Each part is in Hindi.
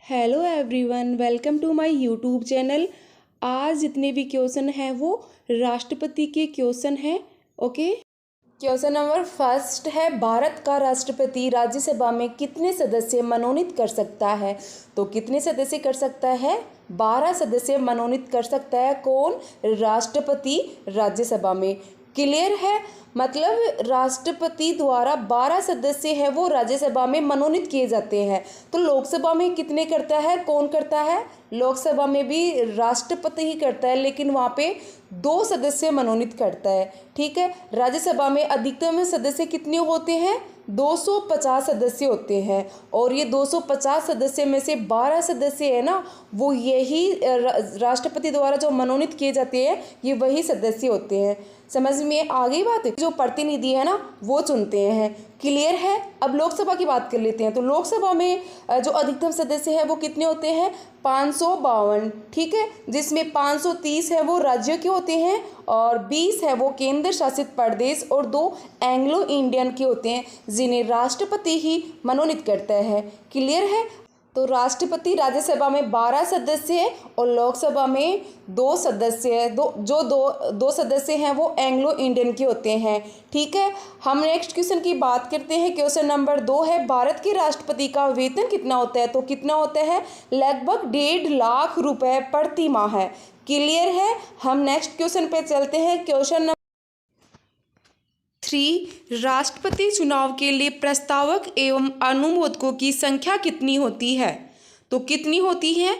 Hello everyone, welcome to my YouTube channel. आज जितने भी क्वेश्चन हैं वो राष्ट्रपति के क्वेश्चन हैं। ओके, क्वेश्चन नंबर फर्स्ट है, भारत का राष्ट्रपति राज्यसभा में कितने सदस्य मनोनीत कर सकता है? तो कितने सदस्य कर सकता है? 12 सदस्य मनोनीत कर सकता है। कौन? राष्ट्रपति राज्यसभा में। क्लियर है? मतलब राष्ट्रपति द्वारा 12 सदस्य है वो राज्यसभा में मनोनीत किए जाते हैं। तो लोकसभा में कितने करता है? कौन करता है? लोकसभा में भी राष्ट्रपति ही करता है, लेकिन वहाँ पे 2 सदस्य मनोनीत करता है। ठीक है। राज्यसभा में अधिकतम सदस्य कितने होते हैं? 250 सदस्य होते हैं, और ये 250 सदस्य में से 12 सदस्य है ना, वो यही राष्ट्रपति द्वारा जो मनोनीत किए जाते हैं, ये वही सदस्य होते हैं। समझ में आ गई बात? जो प्रतिनिधि है ना वो चुनते हैं। क्लियर है? अब लोकसभा की बात कर लेते हैं। तो लोकसभा में जो अधिकतम सदस्य है वो कितने होते हैं? 552। ठीक है, जिसमें 530 है वो राज्यों के होते हैं, और 20 है वो केंद्र शासित प्रदेश, और 2 एंग्लो इंडियन के होते हैं, जिन्हें राष्ट्रपति ही मनोनीत करता है। क्लियर है? तो राष्ट्रपति राज्यसभा में 12 सदस्य है, और लोकसभा में 2 सदस्य है। दो सदस्य हैं वो एंग्लो इंडियन के होते हैं। ठीक है। हम नेक्स्ट क्वेश्चन की बात करते हैं। क्वेश्चन नंबर 2 है, भारत के राष्ट्रपति का वेतन कितना होता है? तो कितना होता है? लगभग 1.5 लाख रुपए प्रति माह है। क्लियर है? हम नेक्स्ट क्वेश्चन पे चलते हैं। क्वेश्चन नंबर 3, राष्ट्रपति चुनाव के लिए प्रस्तावक एवं अनुमोदकों की संख्या कितनी होती है? तो कितनी होती है?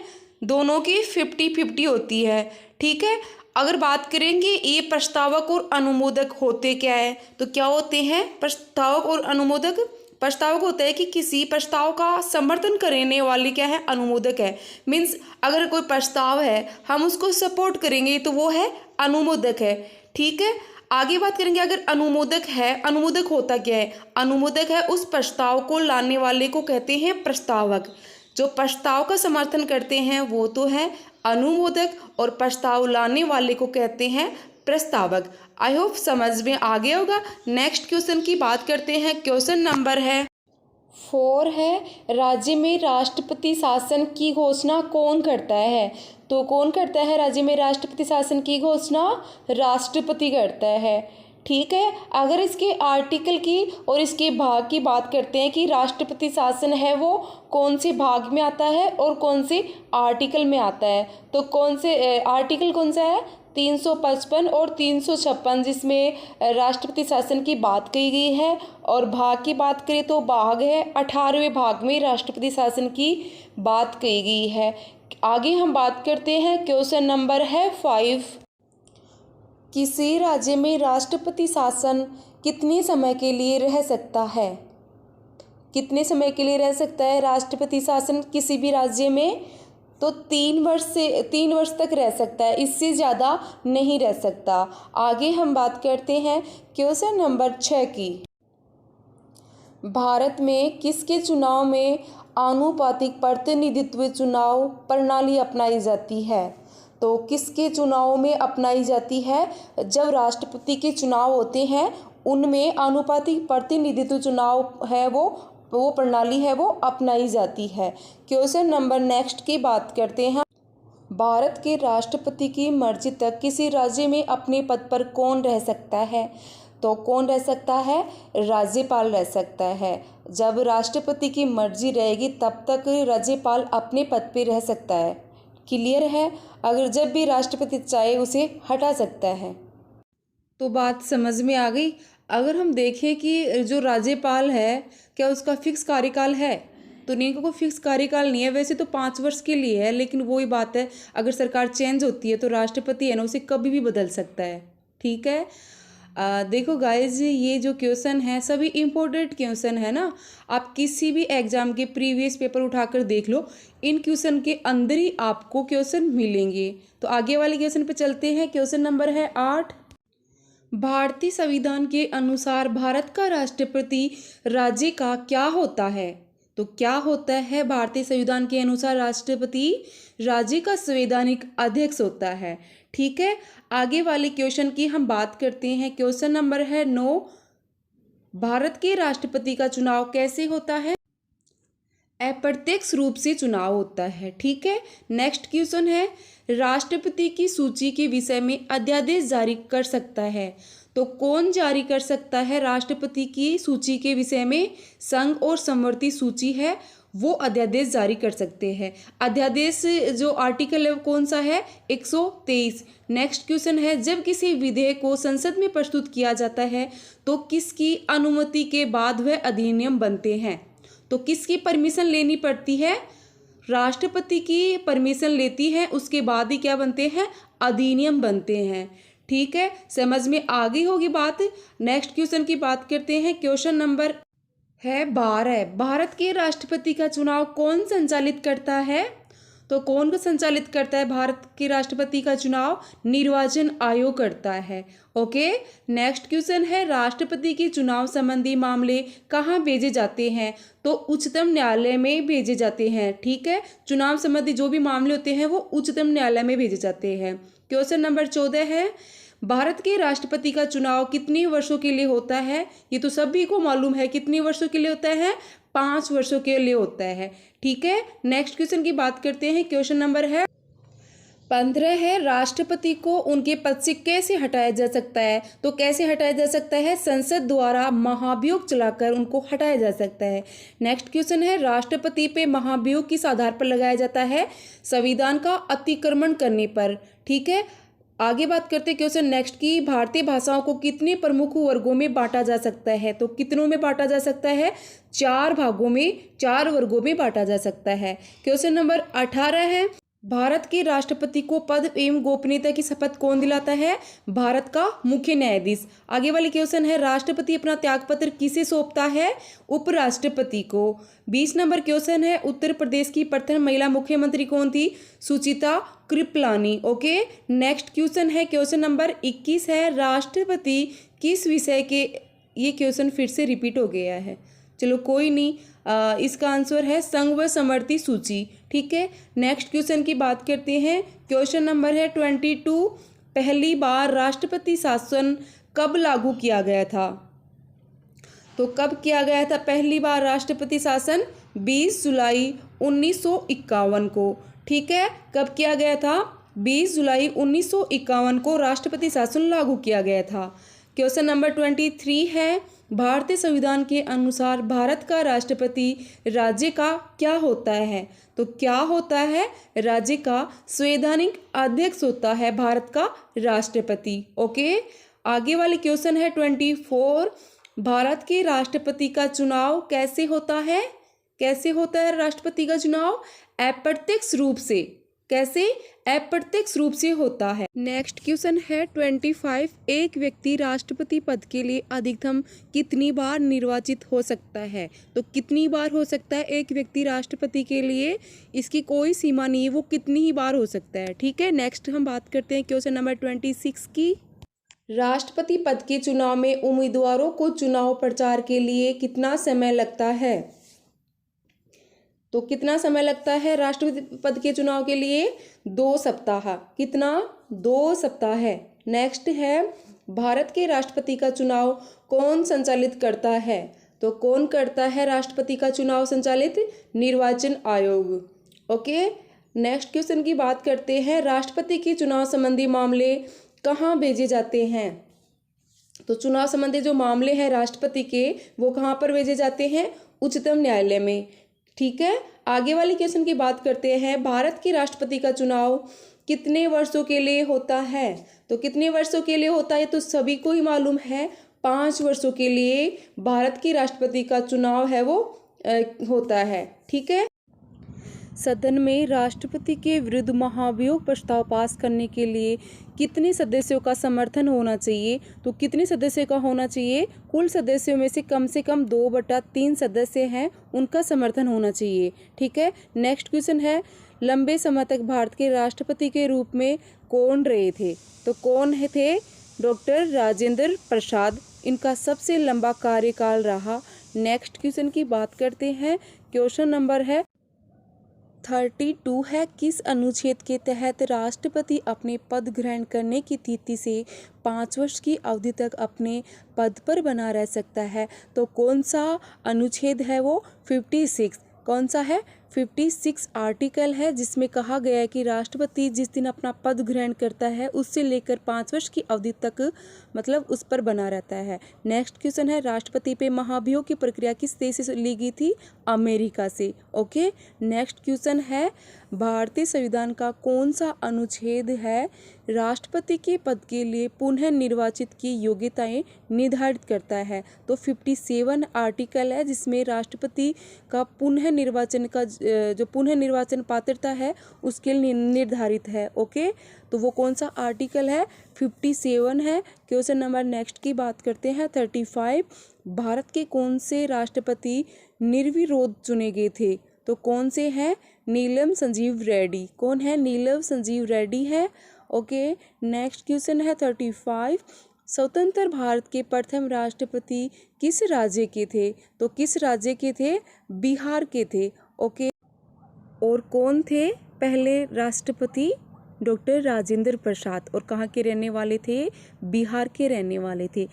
दोनों की 50-50 होती है। ठीक है। अगर बात करेंगे ये प्रस्तावक और अनुमोदक होते क्या है, तो क्या होते हैं प्रस्तावक और अनुमोदक? प्रस्तावक होता है कि किसी प्रस्ताव का समर्थन करने वाले क्या है? अनुमोदक है। मीन्स अगर कोई प्रस्ताव है हम उसको सपोर्ट करेंगे तो वो है अनुमोदक है। ठीक है। आगे बात करेंगे, अगर अनुमोदक है, अनुमोदक होता क्या है? अनुमोदक है उस प्रस्ताव को लाने वाले को कहते हैं प्रस्तावक। जो प्रस्ताव का समर्थन करते हैं वो तो है अनुमोदक, और प्रस्ताव लाने वाले को कहते हैं प्रस्तावक। आई होप समझ में आ गया होगा। नेक्स्ट क्वेश्चन की बात करते हैं। क्वेश्चन नंबर 4 है, राज्य में राष्ट्रपति शासन की घोषणा कौन करता है? तो कौन करता है राज्य में राष्ट्रपति शासन की घोषणा? राष्ट्रपति करता है। ठीक है। अगर इसके आर्टिकल की और इसके भाग की बात करते हैं कि राष्ट्रपति शासन है वो कौन से भाग में आता है और कौन से आर्टिकल में आता है, तो कौन से आर्टिकल कौन सा है? 355 और 356, जिसमें राष्ट्रपति शासन की बात कही गई है। और भाग की बात करें तो भाग है 18वें भाग में राष्ट्रपति शासन की बात कही गई है। आगे हम बात करते हैं। क्वेश्चन नंबर है 5, किसी राज्य में राष्ट्रपति शासन कितने समय के लिए रह सकता है? कितने समय के लिए रह सकता है राष्ट्रपति शासन किसी भी राज्य में? तो 3 वर्ष तक रह सकता है, इससे ज़्यादा नहीं रह सकता। आगे हम बात करते हैं क्वेश्चन नंबर 6 की। भारत में किसके चुनाव में आनुपातिक प्रतिनिधित्व चुनाव प्रणाली अपनाई जाती है? तो किसके चुनाव में अपनाई जाती है? जब राष्ट्रपति के चुनाव होते हैं उनमें आनुपातिक प्रतिनिधित्व चुनाव है वो प्रणाली है वो अपनाई जाती है। क्वेश्चन नंबर नेक्स्ट की बात करते हैं। भारत के राष्ट्रपति की मर्जी तक किसी राज्य में अपने पद पर कौन रह सकता है? तो कौन रह सकता है? राज्यपाल रह सकता है। जब राष्ट्रपति की मर्जी रहेगी तब तक राज्यपाल अपने पद पर रह सकता है। क्लियर है? अगर जब भी राष्ट्रपति चाहे उसे हटा सकता है। तो बात समझ में आ गई। अगर हम देखें कि जो राज्यपाल है क्या उसका फिक्स कार्यकाल है? तो नहीं, को फिक्स कार्यकाल नहीं है। वैसे तो 5 वर्ष के लिए है, लेकिन वही बात है अगर सरकार चेंज होती है तो राष्ट्रपति है ना उसे कभी भी बदल सकता है। ठीक है। देखो गाइज, ये जो क्वेश्चन है सभी इम्पोर्टेंट क्वेश्चन है ना। आप किसी भी एग्जाम के प्रीवियस पेपर उठाकर देख लो, इन क्वेश्चन के अंदर ही आपको क्वेश्चन मिलेंगे। तो आगे वाले क्वेश्चन पे चलते हैं। क्वेश्चन नंबर है 8, भारतीय संविधान के अनुसार भारत का राष्ट्रपति राज्य का क्या होता है? तो क्या होता है भारतीय संविधान के अनुसार? राष्ट्रपति राज्य का संवैधानिक अध्यक्ष होता है। ठीक है। आगे वाले क्वेश्चन की हम बात करते हैं। क्वेश्चन नंबर है 9, भारत के राष्ट्रपति का चुनाव कैसे होता है? अप्रत्यक्ष रूप से चुनाव होता है। ठीक है, नेक्स्ट क्वेश्चन है, राष्ट्रपति की सूची के विषय में अध्यादेश जारी कर सकता है। तो कौन जारी कर सकता है राष्ट्रपति की सूची के विषय में? संघ और समवर्ती सूची है वो अध्यादेश जारी कर सकते हैं। अध्यादेश जो आर्टिकल है वो कौन सा है? 123। नेक्स्ट क्वेश्चन है, जब किसी विधेयक को संसद में प्रस्तुत किया जाता है तो किसकी अनुमति के बाद वह अधिनियम बनते हैं? तो किसकी परमिशन लेनी पड़ती है? राष्ट्रपति की परमिशन लेती है, उसके बाद ही क्या बनते हैं? अधिनियम बनते हैं। ठीक है, समझ में आ गई होगी बात। नेक्स्ट क्वेश्चन की बात करते हैं। क्वेश्चन नंबर है 12। भारत के राष्ट्रपति का चुनाव कौन संचालित करता है? तो कौन को संचालित करता है भारत के राष्ट्रपति का चुनाव? निर्वाचन आयोग करता है। ओके, नेक्स्ट क्वेश्चन है, राष्ट्रपति के चुनाव संबंधी मामले कहाँ भेजे जाते हैं? तो उच्चतम न्यायालय में भेजे जाते हैं। ठीक है, चुनाव संबंधी जो भी मामले होते हैं वो उच्चतम न्यायालय में भेजे जाते हैं। क्वेश्चन नंबर 14 है, भारत के राष्ट्रपति का चुनाव कितने वर्षों के लिए होता है? ये तो सभी को मालूम है, कितने वर्षों के लिए होता है? 5 वर्षों के लिए होता है। ठीक है, नेक्स्ट क्वेश्चन की बात करते हैं। क्वेश्चन नंबर है 15 है, राष्ट्रपति को उनके पद से कैसे हटाया जा सकता है? तो कैसे हटाया जा सकता है? संसद द्वारा महाभियोग चलाकर उनको हटाया जा सकता है। नेक्स्ट क्वेश्चन है, राष्ट्रपति पे महाभियोग किस आधार पर लगाया जाता है? संविधान का अतिक्रमण करने पर। ठीक है, आगे बात करते हैं क्वेश्चन नेक्स्ट की, भारतीय भाषाओं को कितने प्रमुख वर्गों में बांटा जा सकता है? तो कितनों में बांटा जा सकता है? 4 भागों में, 4 वर्गों में बांटा जा सकता है। क्वेश्चन नंबर 18 है, भारत के राष्ट्रपति को पद एवं गोपनीयता की शपथ कौन दिलाता है? भारत का मुख्य न्यायाधीश। आगे वाली क्वेश्चन है, राष्ट्रपति अपना त्यागपत्र किसे सौंपता है? उपराष्ट्रपति को। 20 नंबर क्वेश्चन है, उत्तर प्रदेश की प्रथम महिला मुख्यमंत्री कौन थी? सुचिता कृपलानी। ओके, नेक्स्ट क्वेश्चन है, क्वेश्चन नंबर 21 है, राष्ट्रपति किस विषय के, ये क्वेश्चन फिर से रिपीट हो गया है, चलो कोई नहीं, इसका आंसर है संघ व समवर्ती सूची। ठीक है, नेक्स्ट क्वेश्चन की बात करते हैं। क्वेश्चन नंबर है 22, पहली बार राष्ट्रपति शासन कब लागू किया गया था? तो कब किया गया था पहली बार राष्ट्रपति शासन? 20 जुलाई 1951 को। ठीक है, कब किया गया था? 20 जुलाई 1951 को राष्ट्रपति शासन लागू किया गया था। क्वेश्चन नंबर 23 है, भारतीय संविधान के अनुसार भारत का राष्ट्रपति राज्य का क्या होता है? तो क्या होता है? राज्य का संवैधानिक अध्यक्ष होता है भारत का राष्ट्रपति। ओके, आगे वाले क्वेश्चन है 24, भारत के राष्ट्रपति का चुनाव कैसे होता है? कैसे होता है राष्ट्रपति का चुनाव? अप्रत्यक्ष रूप से। कैसे? अप्रत्यक्ष रूप से होता है। नेक्स्ट क्वेश्चन है 25, एक व्यक्ति राष्ट्रपति पद के लिए अधिकतम कितनी बार निर्वाचित हो सकता है? तो कितनी बार हो सकता है एक व्यक्ति राष्ट्रपति के लिए? इसकी कोई सीमा नहीं है, वो कितनी ही बार हो सकता है। ठीक है, नेक्स्ट हम बात करते हैं क्वेश्चन नंबर 26 की। राष्ट्रपति पद के चुनाव में उम्मीदवारों को चुनाव प्रचार के लिए कितना समय लगता है? तो कितना समय लगता है राष्ट्रपति पद के चुनाव के लिए? 2 सप्ताह। कितना? 2 सप्ताह है। नेक्स्ट है, भारत के राष्ट्रपति का चुनाव कौन संचालित करता है? तो कौन करता है राष्ट्रपति का चुनाव संचालित? निर्वाचन आयोग। ओके, नेक्स्ट क्वेश्चन की बात करते हैं, राष्ट्रपति के चुनाव संबंधी मामले कहाँ भेजे जाते हैं? तो चुनाव संबंधी जो मामले हैं राष्ट्रपति के, वो कहाँ पर भेजे जाते हैं? उच्चतम न्यायालय में। ठीक है, आगे वाले क्वेश्चन की बात करते हैं, भारत के राष्ट्रपति का चुनाव कितने वर्षों के लिए होता है? तो कितने वर्षों के लिए होता है? तो सभी को ही मालूम है, 5 वर्षों के लिए भारत के राष्ट्रपति का चुनाव है वो होता है। ठीक है, सदन में राष्ट्रपति के विरुद्ध महाभियोग प्रस्ताव पास करने के लिए कितने सदस्यों का समर्थन होना चाहिए? तो कितने सदस्यों का होना चाहिए? कुल सदस्यों में से कम 2/3 सदस्य हैं, उनका समर्थन होना चाहिए। ठीक है, नेक्स्ट क्वेश्चन है, लंबे समय तक भारत के राष्ट्रपति के रूप में कौन रहे थे? तो कौन थे? डॉक्टर राजेंद्र प्रसाद, इनका सबसे लंबा कार्यकाल रहा। नेक्स्ट क्वेश्चन की बात करते हैं। क्वेश्चन नंबर है 32 है, किस अनुच्छेद के तहत राष्ट्रपति अपने पद ग्रहण करने की तिथि से 5 वर्ष की अवधि तक अपने पद पर बना रह सकता है? तो कौन सा अनुच्छेद है वो? 56। कौन सा है? 56 आर्टिकल है, जिसमें कहा गया है कि राष्ट्रपति जिस दिन अपना पद ग्रहण करता है उससे लेकर 5 वर्ष की अवधि तक मतलब उस पर बना रहता है। नेक्स्ट क्वेश्चन है, राष्ट्रपति पे महाभियोग की प्रक्रिया किस देश से ली गई थी? अमेरिका से। ओके। नेक्स्ट क्वेश्चन है, भारतीय संविधान का कौन सा अनुच्छेद है राष्ट्रपति के पद के लिए पुनः निर्वाचित की योग्यताएं निर्धारित करता है? तो 57 आर्टिकल है, जिसमें राष्ट्रपति का पुनः निर्वाचन का जो पुनः निर्वाचन पात्रता है उसके लिए निर्धारित है। ओके, तो वो कौन सा आर्टिकल है? 57 है। क्वेश्चन नंबर नेक्स्ट की बात करते हैं 35। भारत के कौन से राष्ट्रपति निर्विरोध चुने गए थे? तो कौन से हैं? नीलम संजीव रेड्डी। कौन है? नीलम संजीव रेड्डी है। ओके। नेक्स्ट क्वेश्चन है 35। स्वतंत्र भारत के प्रथम राष्ट्रपति किस राज्य के थे? तो किस राज्य के थे? बिहार के थे। ओके। और कौन थे पहले राष्ट्रपति? डॉक्टर राजेंद्र प्रसाद। और कहाँ के रहने वाले थे? बिहार के रहने वाले थे।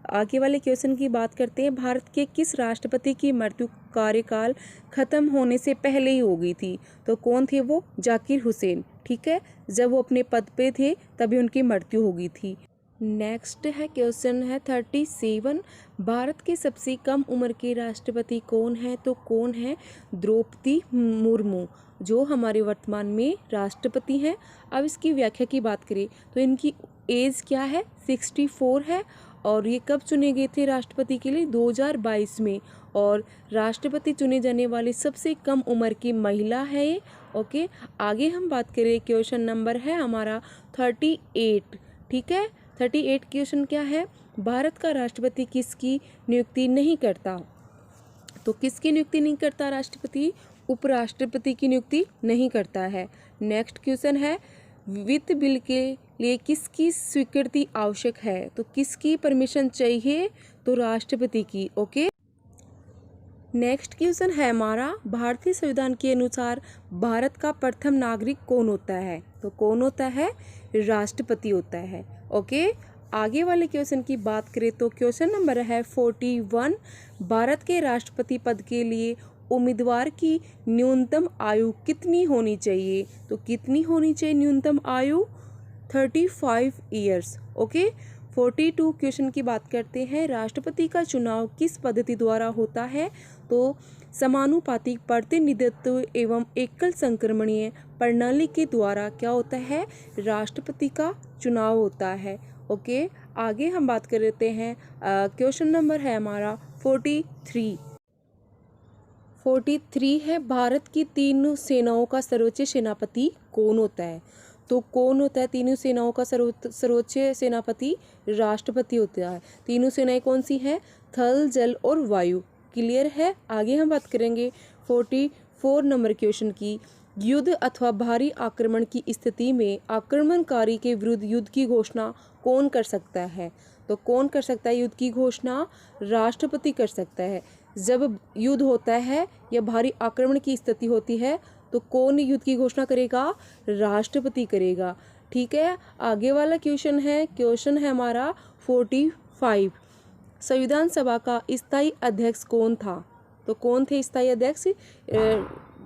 आगे वाले क्वेश्चन की बात करते हैं, भारत के किस राष्ट्रपति की मृत्यु कार्यकाल खत्म होने से पहले ही हो गई थी? तो कौन थे वो? जाकिर हुसैन। ठीक है, जब वो अपने पद पे थे तभी उनकी मृत्यु हो गई थी। नेक्स्ट है क्वेश्चन है 37। भारत के सबसे कम उम्र के राष्ट्रपति कौन है? तो कौन है? द्रौपदी मुर्मू, जो हमारे वर्तमान में राष्ट्रपति हैं। अब इसकी व्याख्या की बात करें तो इनकी एज क्या है? 64 है। और ये कब चुने गए थे राष्ट्रपति के लिए? 2022 में। और राष्ट्रपति चुने जाने वाली सबसे कम उम्र की महिला है ये। ओके। आगे हम बात करें, क्वेश्चन नंबर है हमारा 38। ठीक है, 38 क्वेश्चन क्या है? भारत का राष्ट्रपति किसकी नियुक्ति नहीं करता? तो किसकी नियुक्ति नहीं करता राष्ट्रपति? उपराष्ट्रपति की नियुक्ति नहीं करता है। नेक्स्ट क्वेश्चन है, वित्त बिल के लिए किसकी स्वीकृति आवश्यक है? तो किसकी परमिशन चाहिए? तो राष्ट्रपति की। ओके। नेक्स्ट क्वेश्चन है हमारा, भारतीय संविधान के अनुसार भारत का प्रथम नागरिक कौन होता है? तो कौन होता है? राष्ट्रपति होता है। ओके। आगे वाले क्वेश्चन की बात करें तो क्वेश्चन नंबर है 41। भारत के राष्ट्रपति पद के लिए उम्मीदवार की न्यूनतम आयु कितनी होनी चाहिए? तो कितनी होनी चाहिए न्यूनतम आयु? 35 ईयर्स। ओके। 42 क्वेश्चन की बात करते हैं, राष्ट्रपति का चुनाव किस पद्धति द्वारा होता है? तो समानुपातिक प्रतिनिधित्व एवं एकल संक्रमणीय प्रणाली के द्वारा क्या होता है? राष्ट्रपति का चुनाव होता है। ओके। आगे हम बात कर लेते हैं, क्वेश्चन नंबर है हमारा 43। 43 है, भारत की तीनों सेनाओं का सर्वोच्च सेनापति कौन होता है? तो कौन होता है तीनों सेनाओं का सर्वोच्च सेनापति? राष्ट्रपति होता है। तीनों सेनाएं कौन सी हैं? थल, जल और वायु। क्लियर है। आगे हम बात करेंगे 44 नंबर क्वेश्चन की, युद्ध अथवा भारी आक्रमण की स्थिति में आक्रमणकारी के विरुद्ध युद्ध की घोषणा कौन कर सकता है? तो कौन कर सकता है युद्ध की घोषणा? राष्ट्रपति कर सकता है। जब युद्ध होता है या भारी आक्रमण की स्थिति होती है तो कौन युद्ध की घोषणा करेगा? राष्ट्रपति करेगा। ठीक है। आगे वाला क्वेश्चन है हमारा 45। संविधान सभा का स्थायी अध्यक्ष कौन था? तो कौन थे स्थायी अध्यक्ष?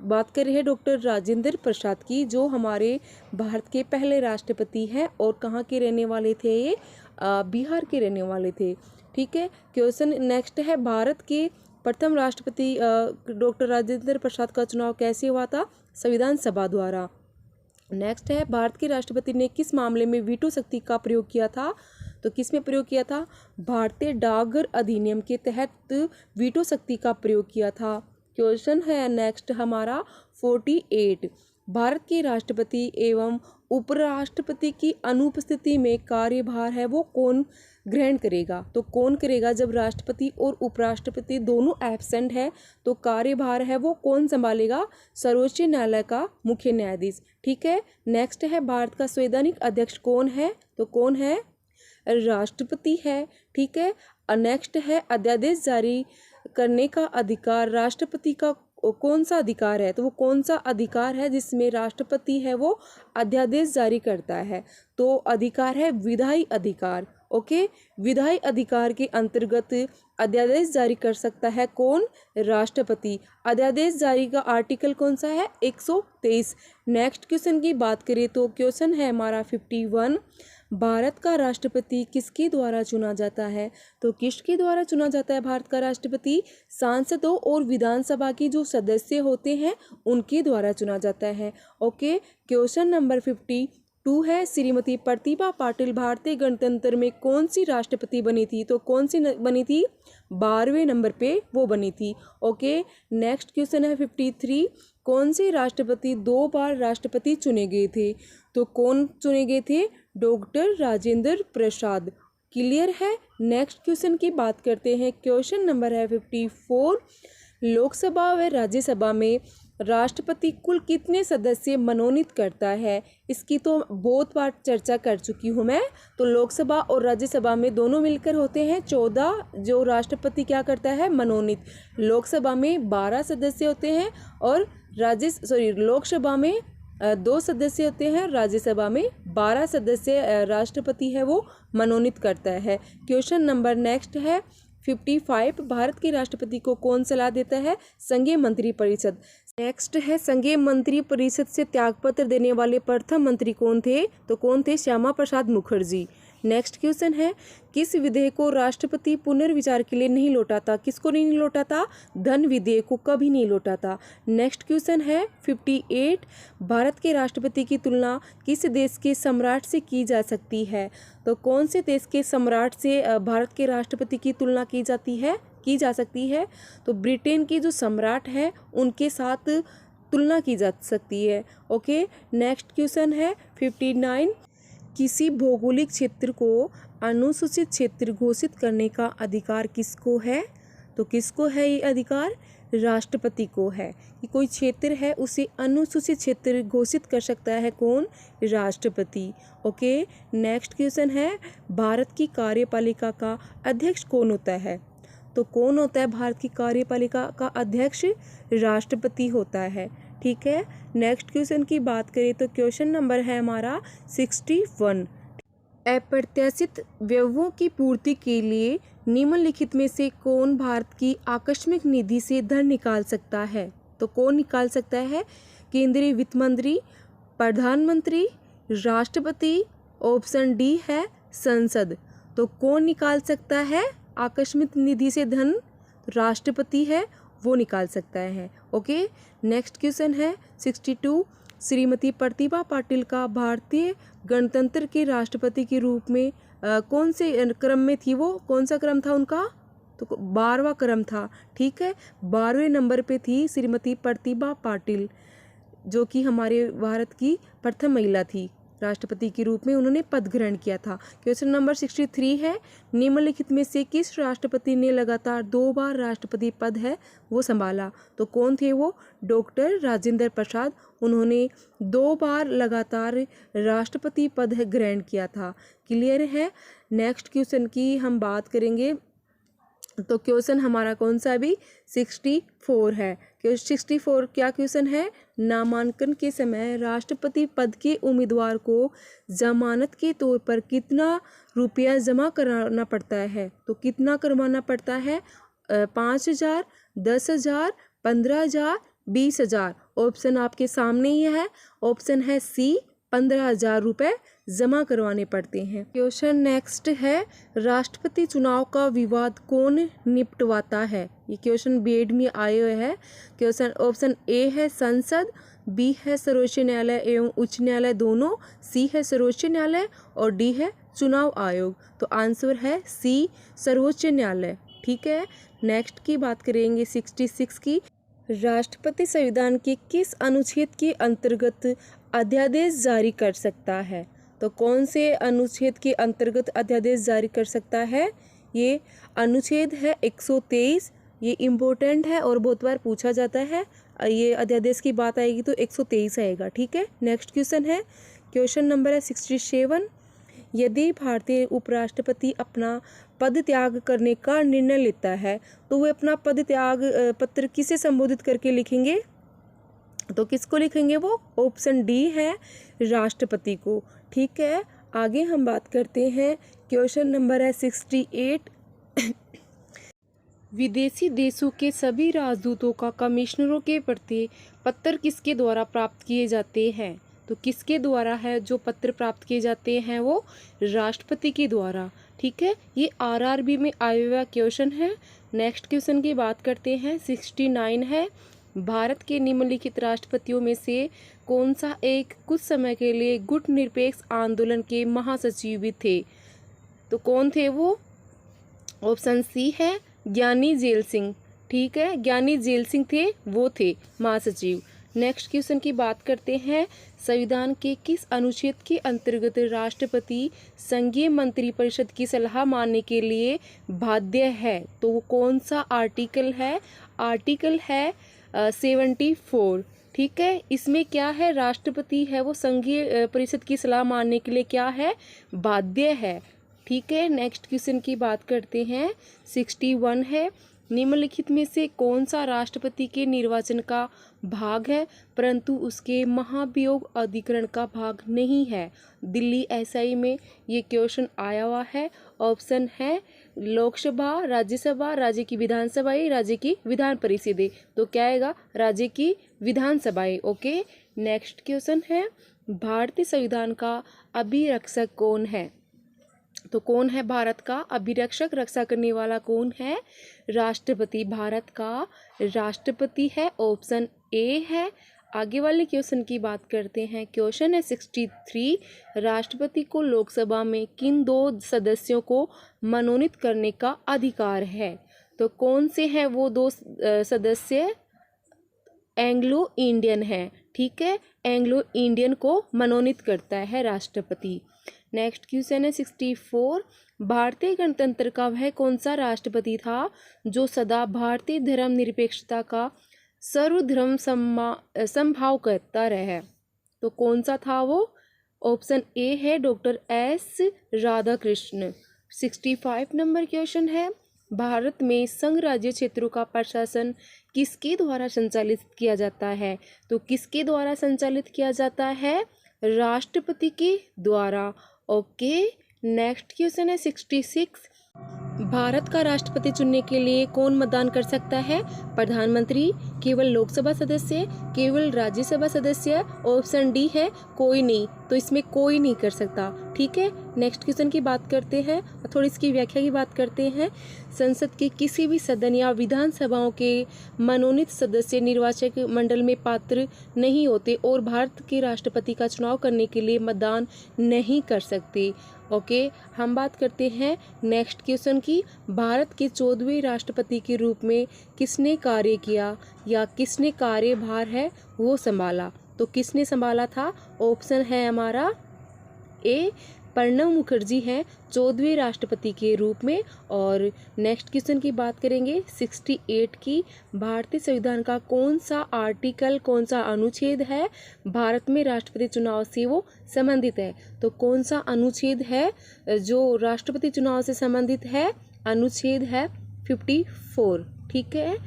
बात कर रहे हैं डॉक्टर राजेंद्र प्रसाद की, जो हमारे भारत के पहले राष्ट्रपति हैं। और कहाँ के रहने वाले थे ये? बिहार के रहने वाले थे। ठीक है। क्वेश्चन नेक्स्ट है, भारत के प्रथम राष्ट्रपति डॉक्टर राजेंद्र प्रसाद का चुनाव कैसे हुआ था? संविधान सभा द्वारा। नेक्स्ट है, भारत के राष्ट्रपति ने किस मामले में वीटो शक्ति का प्रयोग किया था? तो किस में प्रयोग किया था? भारतीय डाकघर अधिनियम के तहत वीटो शक्ति का प्रयोग किया था। क्वेश्चन है नेक्स्ट हमारा 48। भारत के राष्ट्रपति एवं उपराष्ट्रपति की अनुपस्थिति में कार्यभार है वो कौन ग्रहण करेगा? तो कौन करेगा? जब राष्ट्रपति और उपराष्ट्रपति दोनों एब्सेंट है तो कार्यभार है वो कौन संभालेगा? सर्वोच्च न्यायालय का मुख्य न्यायाधीश। ठीक है। नेक्स्ट है, भारत का संवैधानिक अध्यक्ष कौन है? तो कौन है? राष्ट्रपति है। ठीक है। नेक्स्ट है, अध्यादेश जारी करने का अधिकार राष्ट्रपति का कौन सा अधिकार है, तो वो कौन सा अधिकार है जिसमें राष्ट्रपति है वो अध्यादेश जारी करता है, तो अधिकार है विधायी अधिकार। ओके, विधायी अधिकार के अंतर्गत अध्यादेश जारी कर सकता है कौन, राष्ट्रपति। अध्यादेश जारी का आर्टिकल कौन सा है, 123। नेक्स्ट क्वेश्चन की बात करें तो क्वेश्चन है हमारा 51, भारत का राष्ट्रपति किसके द्वारा चुना जाता है, तो किसके द्वारा चुना जाता है भारत का राष्ट्रपति, सांसदों और विधानसभा की जो सदस्य होते हैं उनके द्वारा चुना जाता है। ओके, क्वेश्चन नंबर 52 है, श्रीमती प्रतिभा पाटिल भारतीय गणतंत्र में कौन सी राष्ट्रपति बनी थी, तो कौन सी बनी थी, 12वें नंबर पे वो बनी थी। ओके, नेक्स्ट क्वेश्चन है 53, कौन से राष्ट्रपति 2 बार राष्ट्रपति चुने गए थे, तो कौन चुने गए थे, डॉक्टर राजेंद्र प्रसाद। क्लियर है। नेक्स्ट क्वेश्चन की बात करते हैं, क्वेश्चन नंबर है 54, लोकसभा व राज्यसभा में राष्ट्रपति कुल कितने सदस्य मनोनीत करता है, इसकी तो बहुत बार चर्चा कर चुकी हूँ मैं। तो लोकसभा और राज्यसभा में दोनों मिलकर होते हैं 14 जो राष्ट्रपति क्या करता है, मनोनीत। लोकसभा में 12 सदस्य होते हैं और लोकसभा में 2 सदस्य होते हैं, राज्यसभा में 12 सदस्य राष्ट्रपति है वो मनोनीत करता है। क्वेश्चन नंबर नेक्स्ट है 55, भारत के राष्ट्रपति को कौन सलाह देता है, संघीय मंत्री परिषद। नेक्स्ट है, संघीय मंत्री परिषद से त्यागपत्र देने वाले प्रथम मंत्री कौन थे, तो कौन थे, श्यामा प्रसाद मुखर्जी। नेक्स्ट क्वेश्चन है, किस विधेयक को राष्ट्रपति पुनर्विचार के लिए नहीं लौटाता, किसको नहीं लौटाता, धन विधेयक को कभी नहीं लौटाता। नेक्स्ट क्वेश्चन है 58, भारत के राष्ट्रपति की तुलना किस देश के सम्राट से की जा सकती है, तो कौन से देश के सम्राट से भारत के राष्ट्रपति की तुलना की जा सकती है, तो ब्रिटेन की जो सम्राट है उनके साथ तुलना की जा सकती है। ओके, नेक्स्ट क्वेश्चन है 59, किसी भौगोलिक क्षेत्र को अनुसूचित क्षेत्र घोषित करने का अधिकार किसको है, तो किसको है ये अधिकार, राष्ट्रपति को है। कि कोई क्षेत्र है उसे अनुसूचित क्षेत्र घोषित कर सकता है कौन, राष्ट्रपति। ओके, नेक्स्ट क्वेश्चन है, भारत की कार्यपालिका का अध्यक्ष कौन होता है, तो कौन होता है भारत की कार्यपालिका का अध्यक्ष, राष्ट्रपति होता है। ठीक है। नेक्स्ट क्वेश्चन की बात करें तो क्वेश्चन नंबर है हमारा 61, अप्रत्याशित व्ययों की पूर्ति के लिए निम्नलिखित में से कौन भारत की आकस्मिक निधि से धन निकाल सकता है, तो कौन निकाल सकता है, केंद्रीय वित्त मंत्री, प्रधानमंत्री, राष्ट्रपति, ऑप्शन डी है संसद। तो कौन निकाल सकता है आकस्मिक निधि से धन, राष्ट्रपति है वो निकाल सकता है। ओके, नेक्स्ट क्वेश्चन है 62, श्रीमती प्रतिभा पाटिल का भारतीय गणतंत्र के राष्ट्रपति के रूप में कौन से क्रम में थी, वो कौन सा क्रम था उनका, तो 12वां क्रम था। ठीक है, 12वें नंबर पे थी श्रीमती प्रतिभा पाटिल, जो कि हमारे भारत की प्रथम महिला थी, राष्ट्रपति के रूप में उन्होंने पद ग्रहण किया था। क्वेश्चन नंबर 63 है, निम्नलिखित में से किस राष्ट्रपति ने लगातार 2 बार राष्ट्रपति पद है वो संभाला, तो कौन थे वो, डॉक्टर राजेंद्र प्रसाद। उन्होंने 2 बार लगातार राष्ट्रपति पद ग्रहण किया था। क्लियर है। नेक्स्ट क्वेश्चन की हम बात करेंगे तो क्वेश्चन हमारा कौन सा अभी 64 है। 64 क्या क्वेश्चन है, नामांकन के समय राष्ट्रपति पद के उम्मीदवार को जमानत के तौर पर कितना रुपया जमा कराना पड़ता है, तो कितना करवाना पड़ता है, 5,000, 10,000, 15,000, 20,000। ऑप्शन आपके सामने ही है, ऑप्शन है सी, 15,000 रुपये जमा करवाने पड़ते हैं। क्वेश्चन नेक्स्ट है, राष्ट्रपति चुनाव का विवाद कौन निपटवाता है, ये क्वेश्चन बीएड में आए हुए हैं। क्वेश्चन ऑप्शन ए है संसद, बी है सर्वोच्च न्यायालय एवं उच्च न्यायालय दोनों, सी है सर्वोच्च न्यायालय और डी है चुनाव आयोग। तो आंसर है सी, सर्वोच्च न्यायालय। ठीक है। नेक्स्ट की बात करेंगे 66 की, राष्ट्रपति संविधान के किस अनुच्छेद के अंतर्गत अध्यादेश जारी कर सकता है, तो कौन से अनुच्छेद के अंतर्गत अध्यादेश जारी कर सकता है, ये अनुच्छेद है 123। ये इम्पोर्टेंट है और बहुत बार पूछा जाता है, ये अध्यादेश की बात आएगी तो 123 आएगा। ठीक है। नेक्स्ट क्वेश्चन है, क्वेश्चन नंबर है 67, यदि भारतीय उपराष्ट्रपति अपना पद त्याग करने का निर्णय लेता है तो वे अपना पद त्याग पत्र किसे संबोधित करके लिखेंगे? तो किसको लिखेंगे वो? ऑप्शन डी है, राष्ट्रपति को। ठीक है, आगे हम बात करते हैं। क्वेश्चन नंबर है 68। विदेशी देशों के सभी राजदूतों का कमिश्नरों के प्रति पत्र किसके द्वारा प्राप्त किए जाते हैं? तो किसके द्वारा है जो पत्र प्राप्त किए जाते हैं? वो राष्ट्रपति के द्वारा। ठीक है, ये आरआरबी में आया हुआ क्वेश्चन है। नेक्स्ट क्वेश्चन की बात करते हैं। 69 है, भारत के निम्नलिखित राष्ट्रपतियों में से कौन सा एक कुछ समय के लिए गुटनिरपेक्ष आंदोलन के महासचिव भी थे? तो कौन थे वो? ऑप्शन सी है, ज्ञानी जेल सिंह। ठीक है, ज्ञानी जेल सिंह थे, वो थे महासचिव। नेक्स्ट क्वेश्चन की बात करते हैं। संविधान के किस अनुच्छेद के अंतर्गत राष्ट्रपति संघीय मंत्रिपरिषद की सलाह मानने के लिए बाध्य है? तो वो कौन सा आर्टिकल है? आर्टिकल है 74। ठीक है, इसमें क्या है? राष्ट्रपति है वो संघीय परिषद की सलाह मानने के लिए क्या है? बाध्य है। ठीक है, नेक्स्ट क्वेश्चन की बात करते हैं। 61 है, निम्नलिखित में से कौन सा राष्ट्रपति के निर्वाचन का भाग है परंतु उसके महाभियोग अधिकरण का भाग नहीं है? दिल्ली एसआई में ये क्वेश्चन आया हुआ है। ऑप्शन है लोकसभा, राज्यसभा, राज्य की विधानसभाएं, राज्य की विधान परिषदें। तो क्या आएगा? राज्य की विधानसभाएं। ओके, नेक्स्ट क्वेश्चन है, भारतीय संविधान का अभिरक्षक कौन है? तो कौन है भारत का अभिरक्षक? रक्षा करने वाला कौन है? राष्ट्रपति भारत का राष्ट्रपति है। ऑप्शन ए है। आगे वाले क्वेश्चन की बात करते हैं। क्वेश्चन है 63, राष्ट्रपति को लोकसभा में किन 2 सदस्यों को मनोनीत करने का अधिकार है? तो कौन से हैं वो 2 सदस्य? एंग्लो इंडियन है। ठीक है, एंग्लो इंडियन को मनोनीत करता है राष्ट्रपति। नेक्स्ट क्वेश्चन है 64, भारतीय गणतंत्र का वह कौन सा राष्ट्रपति था जो सदा भारतीय धर्मनिरपेक्षता का सर्वधर्म समभाव करता रहा? तो कौन सा था वो? ऑप्शन ए है doctor S Radhakrishna. 65 number question है, भारत में संघ राज्य क्षेत्रों का प्रशासन किसके द्वारा संचालित किया जाता है? तो किसके द्वारा संचालित किया जाता है? राष्ट्रपति के द्वारा। ओके, नेक्स्ट क्वेश्चन है 66, भारत का राष्ट्रपति चुनने के लिए कौन मतदान कर सकता है? प्रधानमंत्री, केवल लोकसभा सदस्य, केवल राज्यसभा सदस्य? ऑप्शन डी है कोई नहीं। तो इसमें कोई नहीं कर सकता। ठीक है, नेक्स्ट क्वेश्चन की बात करते हैं और थोड़ी इसकी व्याख्या की बात करते हैं। संसद के किसी भी सदन या विधानसभाओं के मनोनीत सदस्य निर्वाचक मंडल में पात्र नहीं होते और भारत के राष्ट्रपति का चुनाव करने के लिए मतदान नहीं कर सकते। ओके, हम बात करते हैं नेक्स्ट क्वेश्चन की। भारत के 14वें राष्ट्रपति के रूप में किसने कार्य किया या किसने कार्यभार है वो संभाला? तो किसने संभाला था? ऑप्शन है हमारा ए, प्रणब मुखर्जी हैं 14वें राष्ट्रपति के रूप में। और नेक्स्ट क्वेश्चन की बात करेंगे 68 की, भारतीय संविधान का कौन सा आर्टिकल, कौन सा अनुच्छेद है भारत में राष्ट्रपति चुनाव से वो संबंधित है? तो कौन सा अनुच्छेद है जो राष्ट्रपति चुनाव से संबंधित है? अनुच्छेद है 54। ठीक है,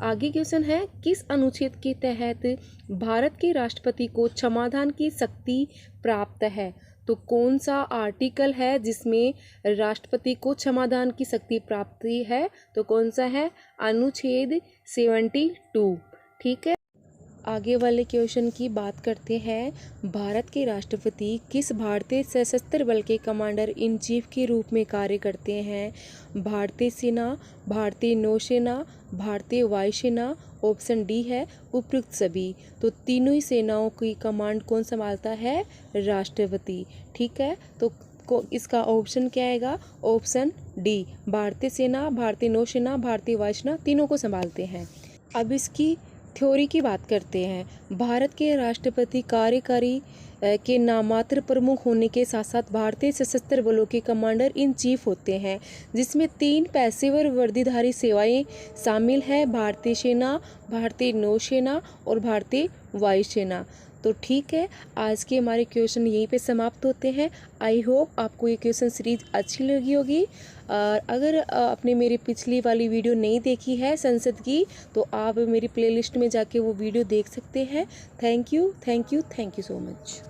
आगे क्वेश्चन है, किस अनुच्छेद के तहत भारत के राष्ट्रपति को क्षमादान की शक्ति प्राप्त है? तो कौन सा आर्टिकल है जिसमें राष्ट्रपति को क्षमादान की शक्ति प्राप्ति है? तो कौन सा है? अनुच्छेद 72। ठीक है, आगे वाले क्वेश्चन की बात करते हैं। भारत के राष्ट्रपति किस भारतीय सशस्त्र बल के कमांडर इन चीफ के रूप में कार्य करते हैं? भारतीय सेना, भारतीय नौसेना, भारतीय वायुसेना? ऑप्शन डी है उपयुक्त सभी। तो तीनों ही सेनाओं की कमांड कौन संभालता है? राष्ट्रपति। ठीक है, तो इसका ऑप्शन क्या आएगा? ऑप्शन डी, भारतीय सेना, भारतीय नौसेना, भारतीय वायुसेना तीनों को संभालते हैं। अब इसकी थ्योरी की बात करते हैं। भारत के राष्ट्रपति कार्यकारी के नामात्र प्रमुख होने के साथ साथ भारतीय सशस्त्र बलों के कमांडर इन चीफ होते हैं, जिसमें 3 पेशेवर वर्दीधारी सेवाएं शामिल हैं, भारतीय सेना, भारतीय नौसेना और भारतीय वायुसेना। तो ठीक है, आज के हमारे क्वेश्चन यहीं पे समाप्त होते हैं। आई होप आपको ये क्वेश्चन सीरीज अच्छी लगी होगी। और अगर आपने मेरी पिछली वाली वीडियो नहीं देखी है संसद की, तो आप मेरी प्लेलिस्ट में जाके वो वीडियो देख सकते हैं। Thank you so much.